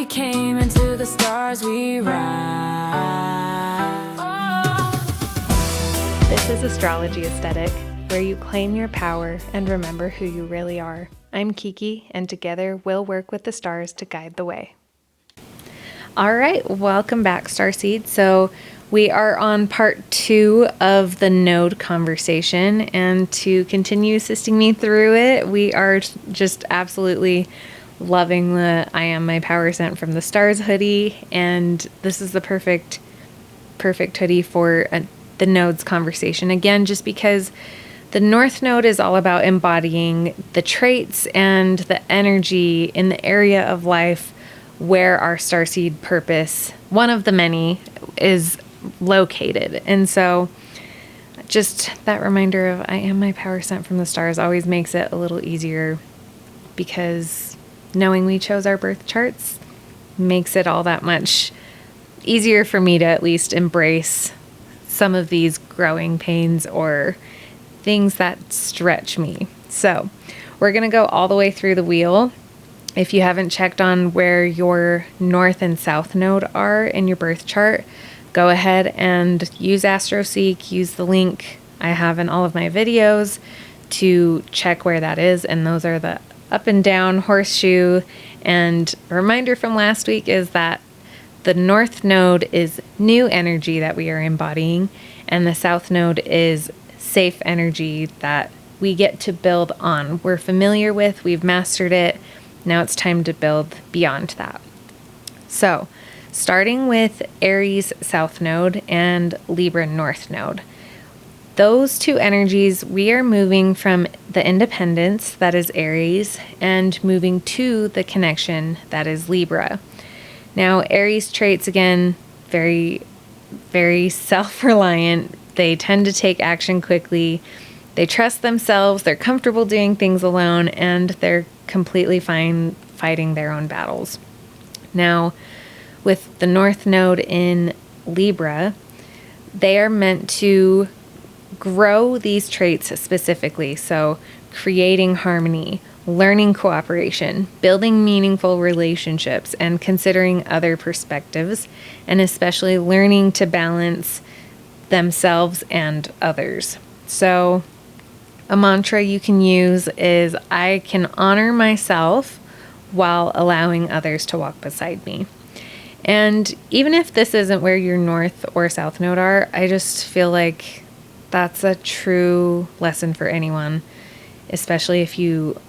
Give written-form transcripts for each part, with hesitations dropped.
came into the stars we rise. This is Astrology Aesthetic, where you claim your power and remember who you really are. I'm Kiki, and together we'll work with the stars to guide the way. All right, welcome back, Starseed. So we are on part 2 of the node conversation, and to continue assisting me through it, we are just absolutely loving the I Am My Power Sent from the Stars hoodie, and this is the perfect hoodie for the nodes conversation. Again, just because the North Node is all about embodying the traits and the energy in the area of life where our starseed purpose, one of the many, is located. And so just that reminder of I am my power sent from the stars always makes it a little easier, because knowing we chose our birth charts makes it all that much easier for me to at least embrace some of these growing pains or things that stretch me. So we're going to go all the way through the wheel. If you haven't checked on where your north and south node are in your birth chart, go ahead and use AstroSeek, use the link I have in all of my videos to check where that is. And those are the up and down, horseshoe. And a reminder from last week is that the north node is new energy that we are embodying, and the south node is safe energy that we get to build on. We're familiar with, we've mastered it. Now it's time to build beyond that. So, starting with Aries south node and Libra north node. Those two energies, we are moving from the independence that is Aries and moving to the connection that is Libra. Now, Aries traits, again, very, very self-reliant. They tend to take action quickly. They trust themselves. They're comfortable doing things alone, and they're completely fine fighting their own battles. Now, with the North Node in Libra, they are meant to grow these traits specifically. So creating harmony, learning cooperation, building meaningful relationships, and considering other perspectives, and especially learning to balance themselves and others. So a mantra you can use is, I can honor myself while allowing others to walk beside me. And even if this isn't where your north or south node are, I just feel like that's a true lesson for anyone, especially if you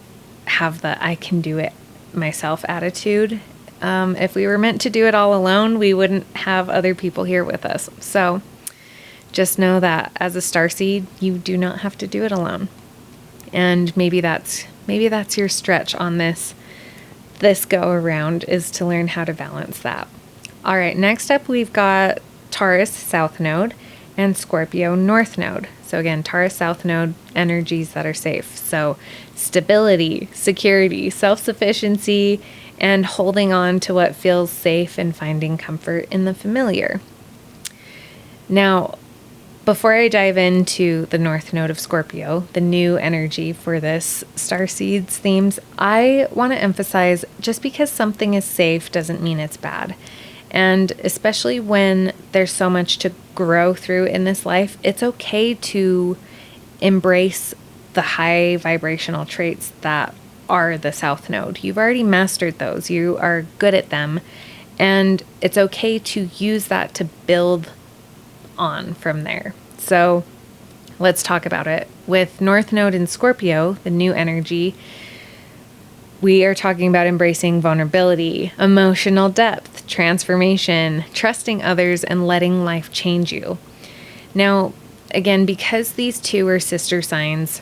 have the I can do it myself attitude. If we were meant to do it all alone, we wouldn't have other people here with us. So just know that as a starseed, you do not have to do it alone. And maybe that's your stretch on this go around, is to learn how to balance that. All right, next up we've got Taurus south node and Scorpio north node. So again, Taurus south node, energies that are safe. So stability, security, self-sufficiency, and holding on to what feels safe and finding comfort in the familiar. Now, before I dive into the north node of Scorpio, the new energy for this Starseeds themes, I want to emphasize, just because something is safe doesn't mean it's bad. And especially when there's so much to grow through in this life, it's okay to embrace the high vibrational traits that are the south node. You've already mastered those. You are good at them. And it's okay to use that to build on from there. So let's talk about it. With North Node in Scorpio, the new energy, we are talking about embracing vulnerability, emotional depth, transformation, trusting others, and letting life change you. Now, again, because these two are sister signs,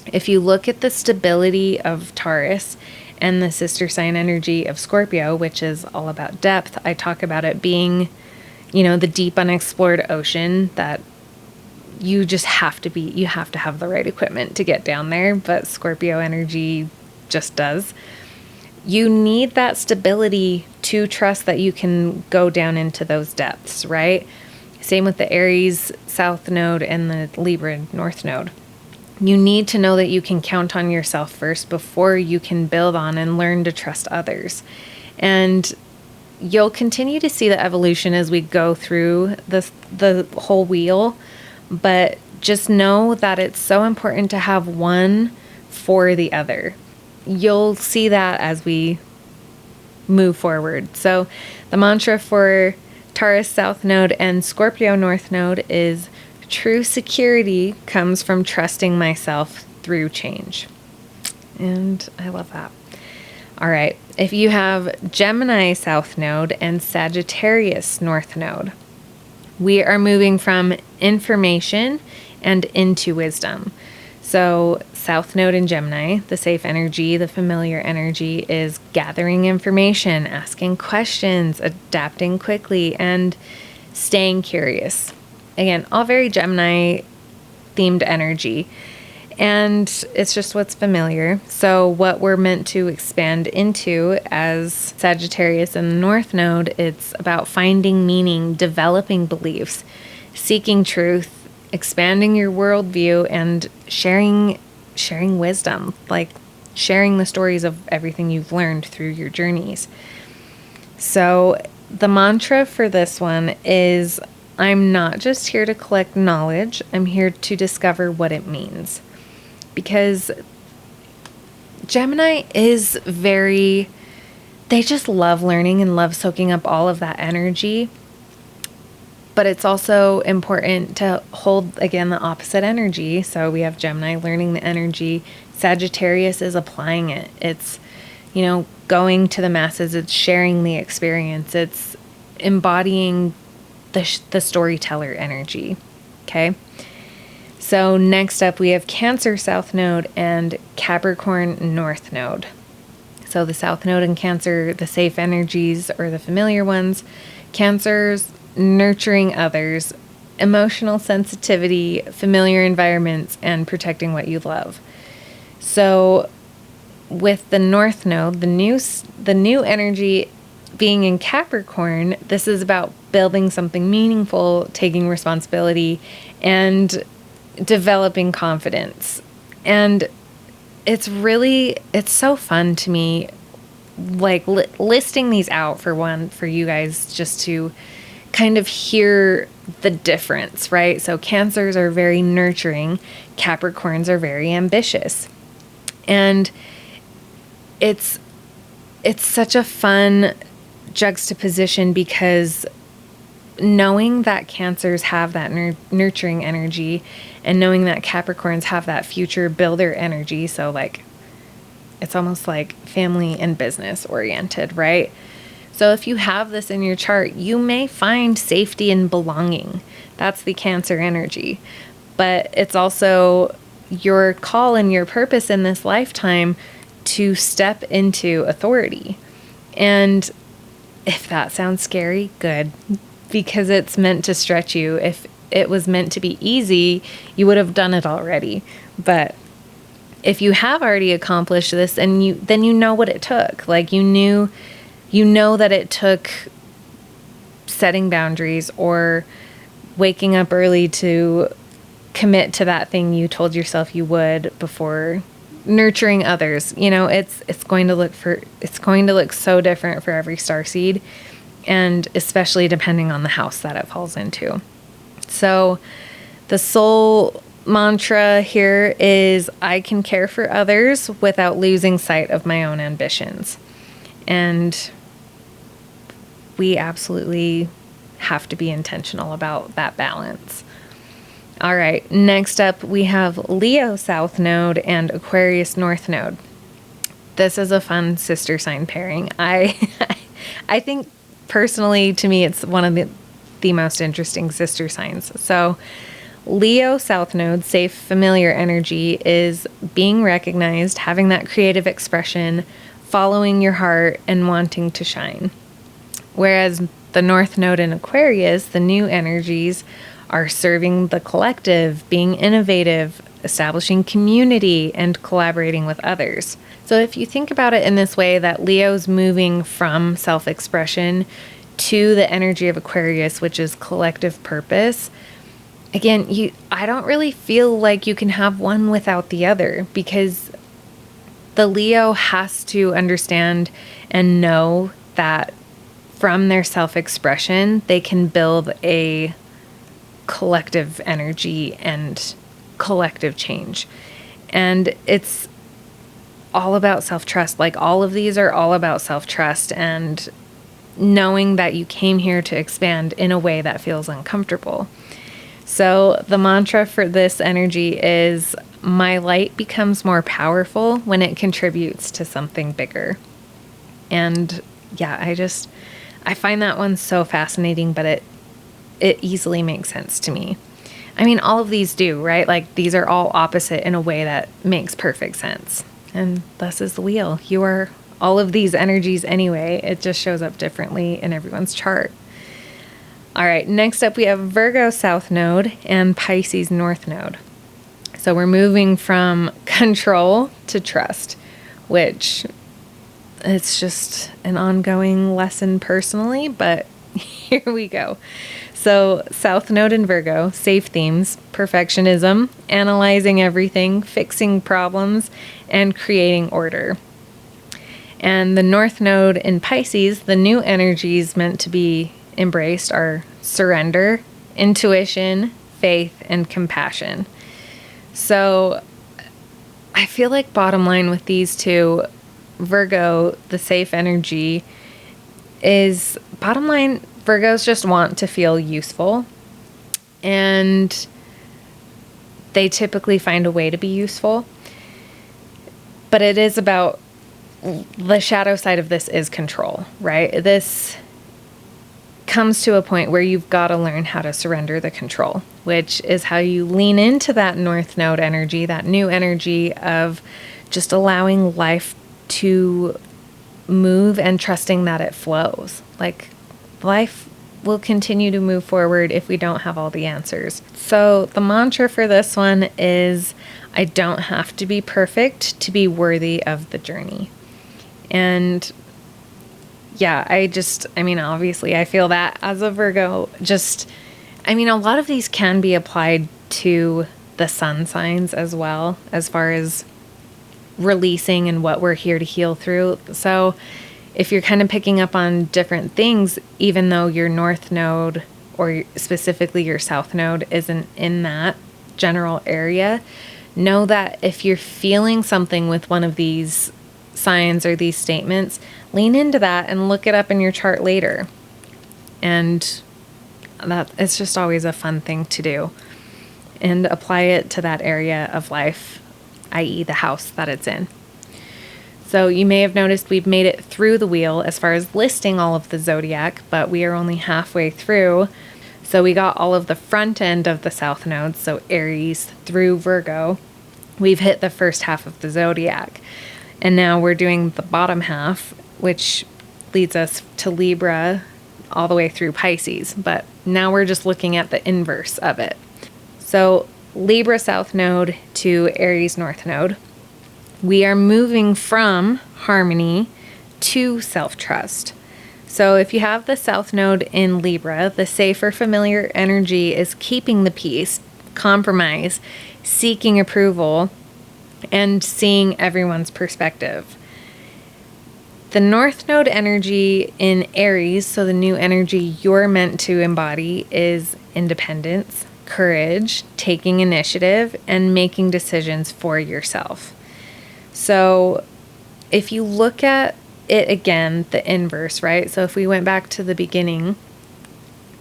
if you look at the stability of Taurus and the sister sign energy of Scorpio, which is all about depth, I talk about it being, the deep unexplored ocean that you just have to have the right equipment to get down there, but Scorpio energy just does. You need that stability to trust that you can go down into those depths, right? Same with the Aries South Node and the Libra North Node. You need to know that you can count on yourself first before you can build on and learn to trust others. And you'll continue to see the evolution as we go through the whole wheel, but just know that it's so important to have one for the other. You'll see that as we move forward. So the mantra for Taurus South Node and Scorpio North Node is true security comes from trusting myself through change. And I love that. All right. If you have Gemini South Node and Sagittarius North Node, we are moving from information and into wisdom. So South Node in Gemini, the safe energy, the familiar energy, is gathering information, asking questions, adapting quickly, and staying curious. Again, all very Gemini themed energy. And it's just what's familiar. So what we're meant to expand into as Sagittarius in the North Node, it's about finding meaning, developing beliefs, seeking truth, expanding your worldview, and sharing wisdom, like sharing the stories of everything you've learned through your journeys. So the mantra for this one is, I'm not just here to collect knowledge, I'm here to discover what it means. Because Gemini is they just love learning and love soaking up all of that energy. But it's also important to hold, again, the opposite energy. So we have Gemini learning the energy. Sagittarius is applying it. It's, going to the masses. It's sharing the experience. It's embodying the storyteller energy. Okay. So next up, we have Cancer South Node and Capricorn North Node. So the South Node in Cancer, the safe energies or the familiar ones. Cancer's nurturing others, emotional sensitivity, familiar environments, and protecting what you love. So with the North Node, the new energy being in Capricorn, this is about building something meaningful, taking responsibility, and developing confidence. And it's so fun to me, like listing these out for you guys, just to kind of hear the difference, right? So Cancers are very nurturing, Capricorns are very ambitious. And it's such a fun juxtaposition, because knowing that Cancers have that nurturing energy and knowing that Capricorns have that future builder energy, so like it's almost like family and business oriented, right? So if you have this in your chart, you may find safety and belonging. That's the Cancer energy. But it's also your call and your purpose in this lifetime to step into authority. And if that sounds scary, good, because it's meant to stretch you. If it was meant to be easy, you would have done it already. But if you have already accomplished this, and then you know what it took. Like you know that it took setting boundaries or waking up early to commit to that thing you told yourself you would before nurturing others. It's going to look so different for every starseed, and especially depending on the house that it falls into. So the soul mantra here is, I can care for others without losing sight of my own ambitions. And we absolutely have to be intentional about that balance. All right, next up we have Leo South Node and Aquarius North Node. This is a fun sister sign pairing. I think personally, to me, it's one of the most interesting sister signs. So Leo South Node, safe, familiar energy, is being recognized, having that creative expression, following your heart, and wanting to shine. Whereas the North Node in Aquarius, the new energies, are serving the collective, being innovative, establishing community, and collaborating with others. So if you think about it in this way, that Leo's moving from self-expression to the energy of Aquarius, which is collective purpose, again, I don't really feel like you can have one without the other, because the Leo has to understand and know that from their self-expression, they can build a collective energy and collective change. And it's all about self-trust. Like, all of these are all about self-trust and knowing that you came here to expand in a way that feels uncomfortable. So the mantra for this energy is, my light becomes more powerful when it contributes to something bigger. And yeah, I find that one so fascinating, but it easily makes sense to me. I mean, all of these do, right? Like, these are all opposite in a way that makes perfect sense. And thus is the wheel. You are all of these energies anyway. It just shows up differently in everyone's chart. All right, next up we have Virgo South Node and Pisces North Node. So we're moving from control to trust, which it's just an ongoing lesson personally, but here we go. So South Node in Virgo, safe themes, perfectionism, analyzing everything, fixing problems, and creating order. And the North Node in Pisces, the new energies meant to be embraced are surrender, intuition, faith, and compassion. So I feel like bottom line with these two, Virgo, the safe energy, is bottom line, Virgos just want to feel useful, and they typically find a way to be useful. But it is about, the shadow side of this is control, right? This comes to a point where you've got to learn how to surrender the control, which is how you lean into that North Node energy, that new energy of just allowing life to move and trusting that it flows. Like, life will continue to move forward if we don't have all the answers. So the mantra for this one is, I don't have to be perfect to be worthy of the journey. And yeah, obviously I feel that as a Virgo, a lot of these can be applied to the sun signs as well, as far as releasing and what we're here to heal through. So if you're kind of picking up on different things, even though your North Node or specifically your South Node isn't in that general area, know that if you're feeling something with one of these signs or these statements, lean into that and look it up in your chart later. And that it's just always a fun thing to do, and apply it to that area of life, i.e. the house that it's in. So you may have noticed we've made it through the wheel as far as listing all of the zodiac, but we are only halfway through. So we got all of the front end of the South Nodes, so Aries through Virgo. We've hit the first half of the zodiac. And now we're doing the bottom half, which leads us to Libra all the way through Pisces. But now we're just looking at the inverse of it. So Libra South Node to Aries North Node. We are moving from harmony to self-trust. So if you have the South Node in Libra, the safer, familiar energy is keeping the peace, compromise, seeking approval, and seeing everyone's perspective. The North Node energy in Aries, so the new energy you're meant to embody, is independence, courage, taking initiative, and making decisions for yourself. So if you look at it again, the inverse, right? So if we went back to the beginning,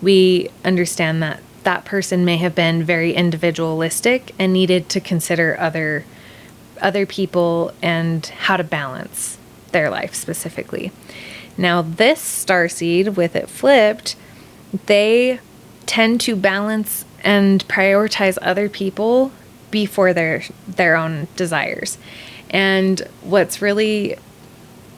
we understand that that person may have been very individualistic and needed to consider other people and how to balance their life specifically. Now this starseed, with it flipped, they tend to balance and prioritize other people before their own desires. And what's really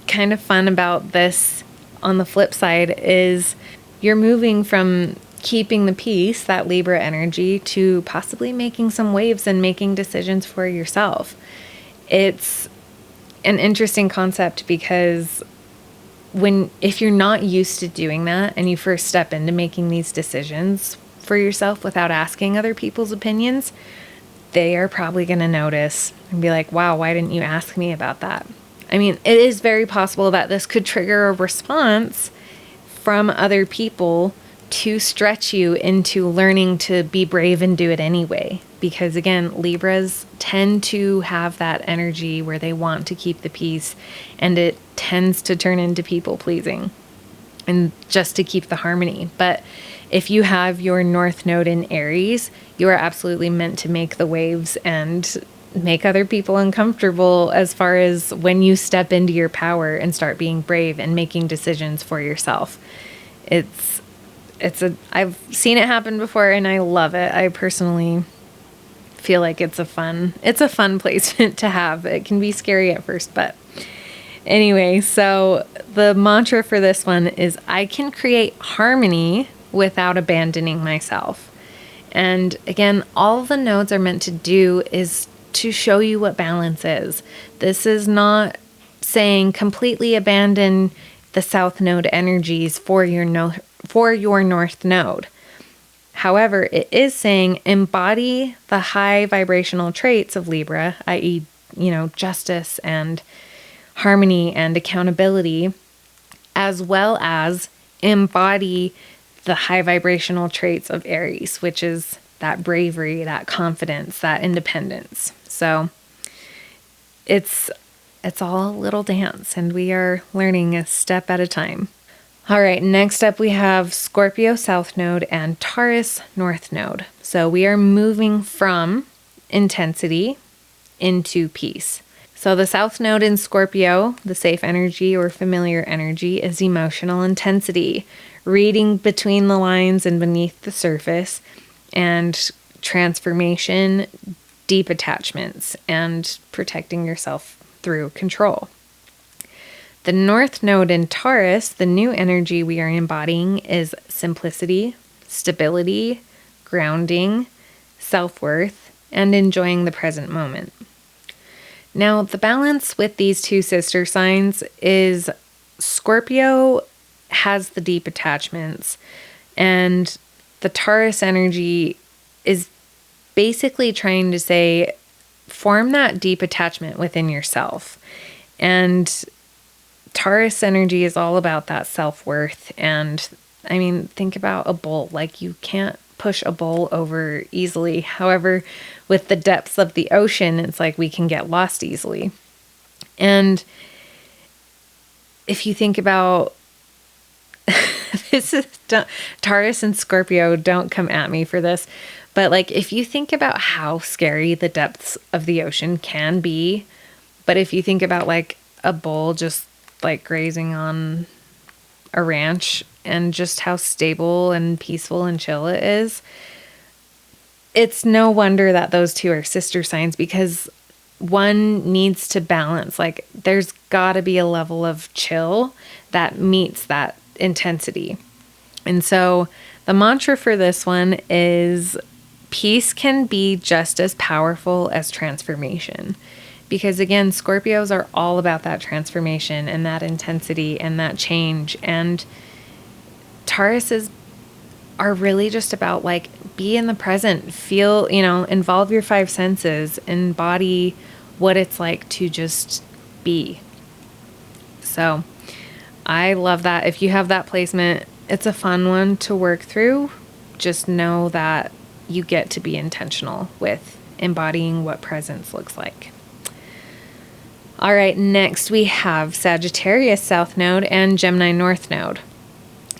kind of fun about this on the flip side is you're moving from keeping the peace, that Libra energy, to possibly making some waves and making decisions for yourself. It's an interesting concept because if you're not used to doing that and you first step into making these decisions for yourself without asking other people's opinions, they are probably going to notice and be like, wow, why didn't you ask me about that? I mean, it is very possible that this could trigger a response from other people to stretch you into learning to be brave and do it anyway. Because again, Libras tend to have that energy where they want to keep the peace, and it tends to turn into people pleasing and just to keep the harmony. But if you have your North Node in Aries, you are absolutely meant to make the waves and make other people uncomfortable as far as when you step into your power and start being brave and making decisions for yourself. I've seen it happen before and I love it. I personally feel like it's a fun placement to have. It can be scary at first, but anyway, so the mantra for this one is I can create harmony without abandoning myself. And again, all the nodes are meant to do is to show you what balance is. This is not saying completely abandon the South Node energies for your North Node. However, it is saying embody the high vibrational traits of Libra, i.e., justice and harmony and accountability, as well as embody the high vibrational traits of Aries, which is that bravery, that confidence, that independence. So it's all a little dance, and we are learning a step at a time. All right, next up we have Scorpio South Node and Taurus North Node. So we are moving from intensity into peace. So the South Node in Scorpio, the safe energy or familiar energy, is emotional intensity, reading between the lines and beneath the surface, and transformation, deep attachments, and protecting yourself through control. The North Node in Taurus, the new energy we are embodying, is simplicity, stability, grounding, self-worth, and enjoying the present moment. Now, the balance with these two sister signs is Scorpio has the deep attachments, and the Taurus energy is basically trying to say, form that deep attachment within yourself. And Taurus energy is all about that self-worth. And I mean, think about a bull. Like, you can't push a bull over easily. However, with the depths of the ocean, it's like we can get lost easily. And if you think about Taurus and Scorpio, don't come at me for this, but like, if you think about how scary the depths of the ocean can be, but if you think about like a bull just like grazing on a ranch and just how stable and peaceful and chill it is, it's no wonder that those two are sister signs, because one needs to balance. Like, there's got to be a level of chill that meets that intensity. And so the mantra for this one is peace can be just as powerful as transformation. Because again, Scorpios are all about that transformation and that intensity and that change. And Tauruses are really just about like, be in the present, feel, involve your five senses, embody what it's like to just be. So I love that. If you have that placement, it's a fun one to work through. Just know that you get to be intentional with embodying what presence looks like. All right, next we have Sagittarius South Node and Gemini North Node.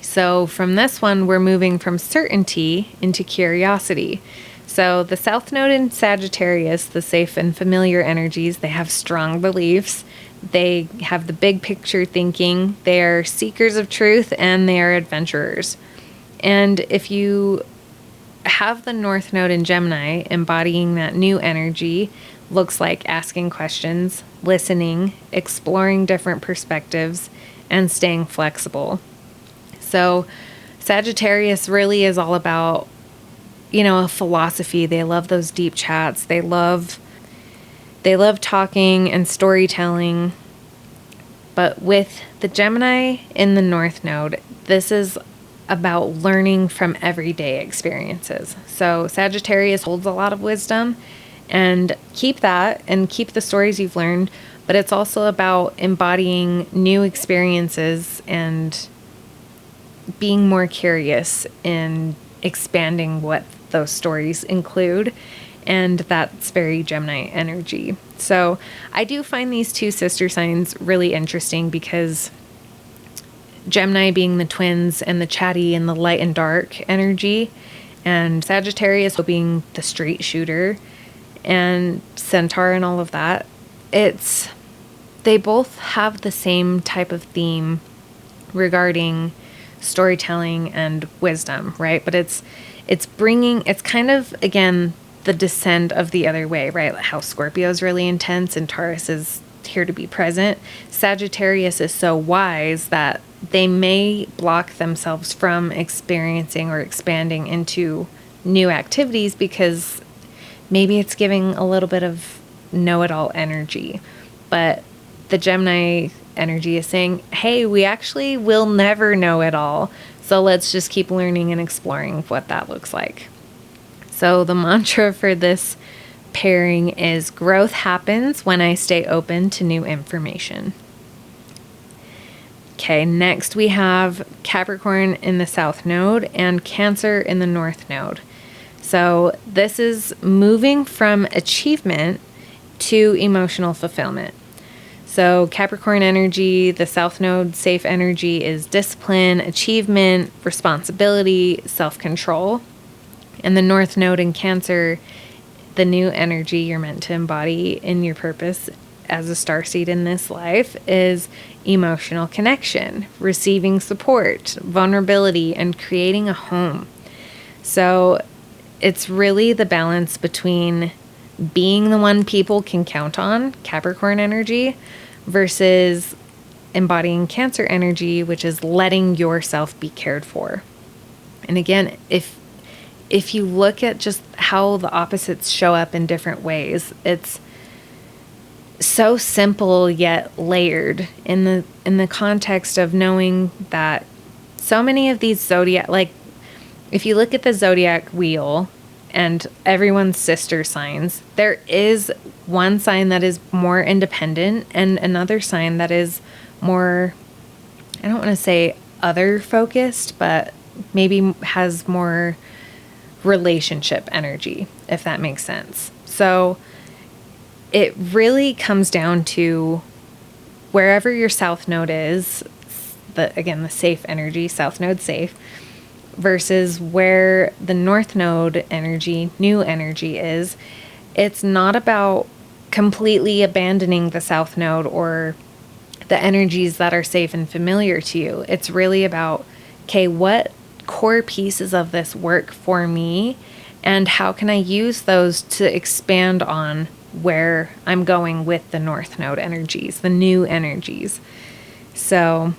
So from this one, we're moving from certainty into curiosity. So the South Node in Sagittarius, the safe and familiar energies, they have strong beliefs. They have the big picture thinking. They are seekers of truth, and they are adventurers. And if you have the North Node in Gemini, embodying that new energy, looks like asking questions, listening, exploring different perspectives, and staying flexible. So Sagittarius really is all about, a philosophy. They love those deep chats. They love talking and storytelling. But with the Gemini in the North Node, this is about learning from everyday experiences. So Sagittarius holds a lot of wisdom, and keep that and keep the stories you've learned, but it's also about embodying new experiences and being more curious in expanding what those stories include. And that's very Gemini energy. So I do find these two sister signs really interesting because Gemini being the twins and the chatty and the light and dark energy, and Sagittarius being the straight shooter, and Centaur and all of that. They both have the same type of theme regarding storytelling and wisdom, right? But it's kind of, again, the descent of the other way, right? How Scorpio is really intense and Taurus is here to be present. Sagittarius is so wise that they may block themselves from experiencing or expanding into new activities because maybe it's giving a little bit of know-it-all energy. But the Gemini energy is saying, hey, we actually will never know it all. So let's just keep learning and exploring what that looks like. So the mantra for this pairing is growth happens when I stay open to new information. Okay, next we have Capricorn in the South Node and Cancer in the North Node. So this is moving from achievement to emotional fulfillment. So Capricorn energy, the South Node safe energy is discipline, achievement, responsibility, self-control. And the North Node in Cancer, the new energy you're meant to embody in your purpose as a starseed in this life is emotional connection, receiving support, vulnerability, and creating a home. So it's really the balance between being the one people can count on, Capricorn energy, versus embodying Cancer energy, which is letting yourself be cared for. And again, if you look at just how the opposites show up in different ways, it's so simple yet layered in the context of knowing that so many of these zodiac, like if you look at the zodiac wheel and everyone's sister signs, there is one sign that is more independent and another sign that is more, I don't want to say other focused, but maybe has more relationship energy, if that makes sense. So it really comes down to wherever your South Node is, the safe energy, South Node safe, versus where the North Node energy, new energy is. It's not about completely abandoning the South Node or the energies that are safe and familiar to you. It's really about, okay, what core pieces of this work for me and how can I use those to expand on where I'm going with the North Node energies, the new energies. So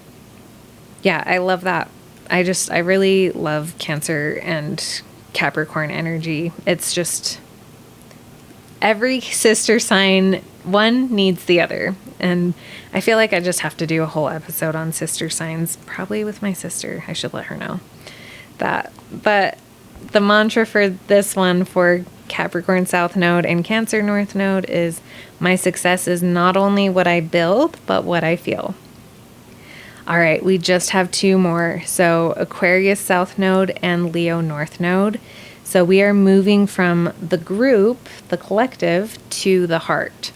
yeah, I love that. I really love Cancer and Capricorn energy. It's just every sister sign, one needs the other. And I feel like I just have to do a whole episode on sister signs, probably with my sister. I should let her know that. But the mantra for this one for Capricorn South Node and Cancer North Node is, my success is not only what I build, but what I feel. All right, we just have two more. So Aquarius South Node and Leo North Node. So we are moving from the group, the collective, to the heart.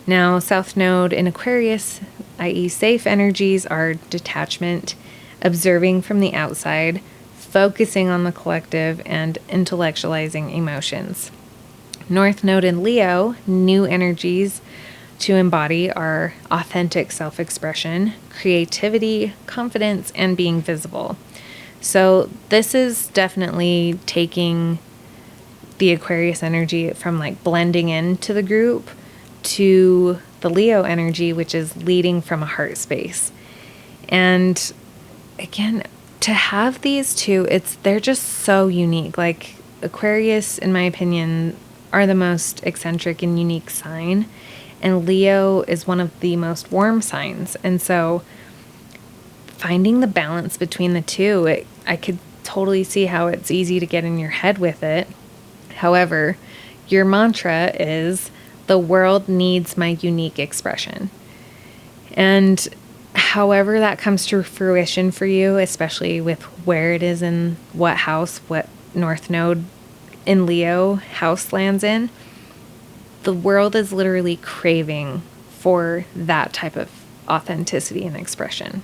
Now, South Node in Aquarius, i.e. safe energies, are detachment, observing from the outside, focusing on the collective, and intellectualizing emotions. North Node in Leo, new energies to embody are authentic self-expression, creativity, confidence, and being visible. So this is definitely taking the Aquarius energy from like blending into the group to the Leo energy, which is leading from a heart space. And again, to have these two, they're just so unique. Like Aquarius, in my opinion, are the most eccentric and unique sign. And Leo is one of the most warm signs. And so finding the balance between the two, I could totally see how it's easy to get in your head with it. However, your mantra is, the world needs my unique expression. And however that comes to fruition for you, especially with where it is in what house, what North Node in Leo house lands in, the world is literally craving for that type of authenticity and expression.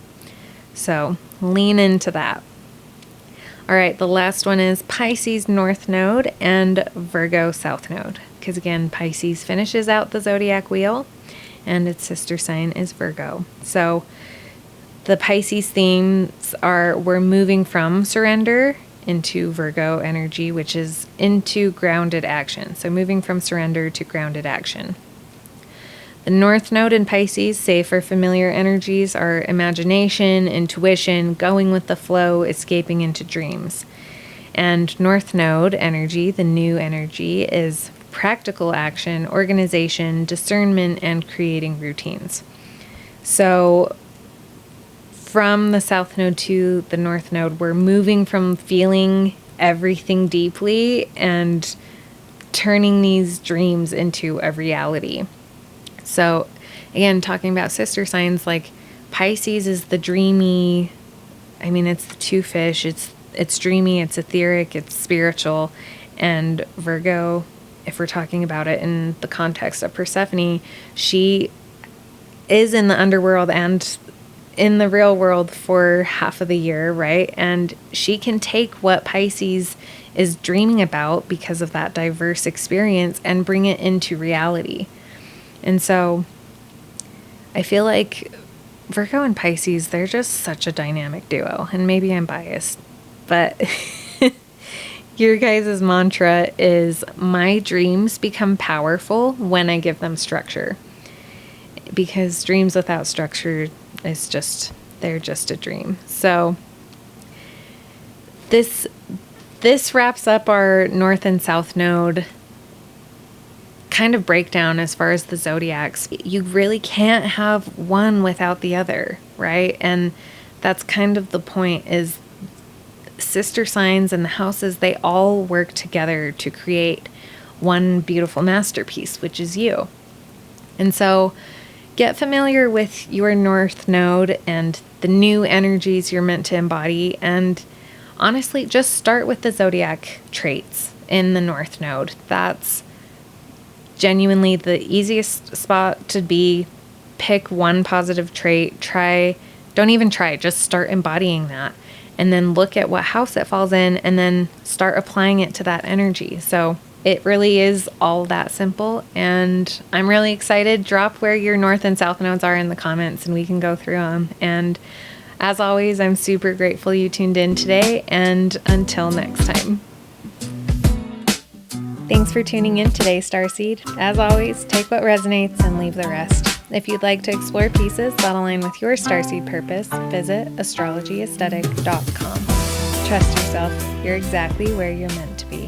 So lean into that. All right, the last one is Pisces North Node and Virgo South Node. Because again, Pisces finishes out the zodiac wheel and its sister sign is Virgo. So the Pisces themes are we're moving from surrender into Virgo energy, which is into grounded action. So moving from surrender to grounded action. The North Node in Pisces, save for familiar energies, are imagination, intuition, going with the flow, escaping into dreams. And North Node energy, the new energy, is practical action, organization, discernment, and creating routines. So from the South Node to the North Node, we're moving from feeling everything deeply and turning these dreams into a reality. So again, talking about sister signs, like Pisces is the dreamy, it's the two fish, it's dreamy, it's etheric, it's spiritual. And Virgo, if we're talking about it in the context of Persephone, she is in the underworld and in the real world for half of the year, right? And she can take what Pisces is dreaming about because of that diverse experience and bring it into reality. And so I feel like Virgo and Pisces, they're just such a dynamic duo. And maybe I'm biased, but your guys' mantra is my dreams become powerful when I give them structure. Because dreams without structure is they're just a dream. So this wraps up our North and South Node kind of breakdown as far as the zodiacs. You really can't have one without the other, right? And that's kind of the point, is sister signs and the houses, they all work together to create one beautiful masterpiece, which is you. And so get familiar with your North Node and the new energies you're meant to embody. And honestly, just start with the zodiac traits in the North Node. That's genuinely the easiest spot to be. Pick one positive trait. Don't even try, just start embodying that. And then look at what house it falls in and then start applying it to that energy. So it really is all that simple. And I'm really excited. Drop where your North and South Nodes are in the comments and we can go through them. And as always, I'm super grateful you tuned in today. And until next time. Thanks for tuning in today, Starseed. As always, take what resonates and leave the rest. If you'd like to explore pieces that align with your starseed purpose, visit astrologyaesthetic.com. Trust yourself. You're exactly where you're meant to be.